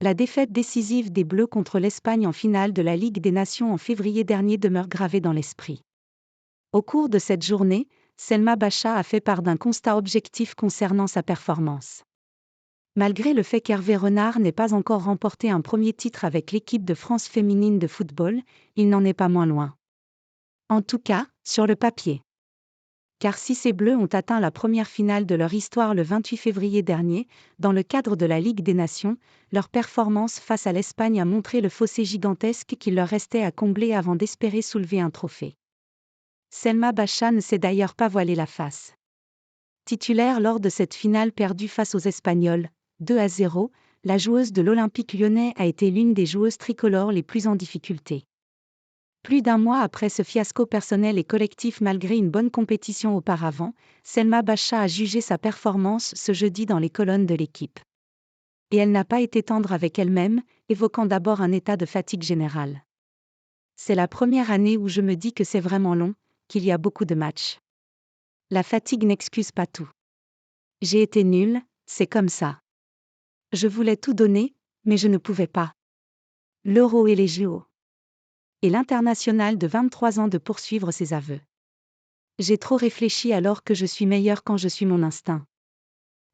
La défaite décisive des Bleus contre l'Espagne en finale de la Ligue des Nations en février dernier demeure gravée dans l'esprit. Au cours de cette journée, Selma Bacha a fait part d'un constat objectif concernant sa performance. Malgré le fait qu'Hervé Renard n'ait pas encore remporté un premier titre avec l'équipe de France féminine de football, il n'en est pas moins loin. En tout cas, sur le papier. Car si ces Bleus ont atteint la première finale de leur histoire le 28 février dernier, dans le cadre de la Ligue des Nations, leur performance face à l'Espagne a montré le fossé gigantesque qu'il leur restait à combler avant d'espérer soulever un trophée. Selma Bacha ne s'est d'ailleurs pas voilé la face. Titulaire lors de cette finale perdue face aux Espagnols, 2-0, la joueuse de l'Olympique lyonnais a été l'une des joueuses tricolores les plus en difficulté. Plus d'un mois après ce fiasco personnel et collectif malgré une bonne compétition auparavant, Selma Bacha a jugé sa performance ce jeudi dans les colonnes de l'équipe. Et elle n'a pas été tendre avec elle-même, évoquant d'abord un état de fatigue générale. C'est la première année où je me dis que c'est vraiment long, qu'il y a beaucoup de matchs. La fatigue n'excuse pas tout. J'ai été nulle, c'est comme ça. Je voulais tout donner, mais je ne pouvais pas. L'Euro et les JO. Et l'international de 23 ans de poursuivre ses aveux. J'ai trop réfléchi alors que je suis meilleure quand je suis mon instinct.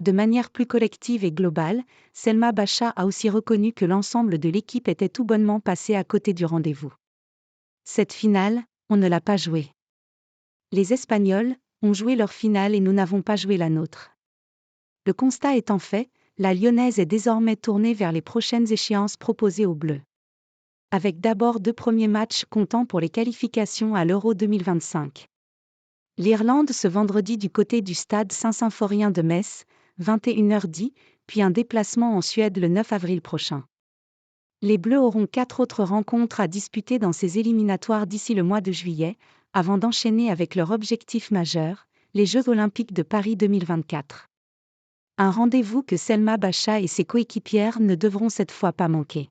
De manière plus collective et globale, Selma Bacha a aussi reconnu que l'ensemble de l'équipe était tout bonnement passé à côté du rendez-vous. Cette finale, on ne l'a pas jouée. Les Espagnols ont joué leur finale et nous n'avons pas joué la nôtre. Le constat étant fait, la Lyonnaise est désormais tournée vers les prochaines échéances proposées aux Bleus. Avec d'abord 2 premiers matchs comptant pour les qualifications à l'Euro 2025. L'Irlande ce vendredi du côté du stade Saint-Symphorien de Metz, 21h10, puis un déplacement en Suède le 9 avril prochain. Les Bleus auront 4 autres rencontres à disputer dans ces éliminatoires d'ici le mois de juillet, avant d'enchaîner avec leur objectif majeur, les Jeux Olympiques de Paris 2024. Un rendez-vous que Selma Bacha et ses coéquipières ne devront cette fois pas manquer.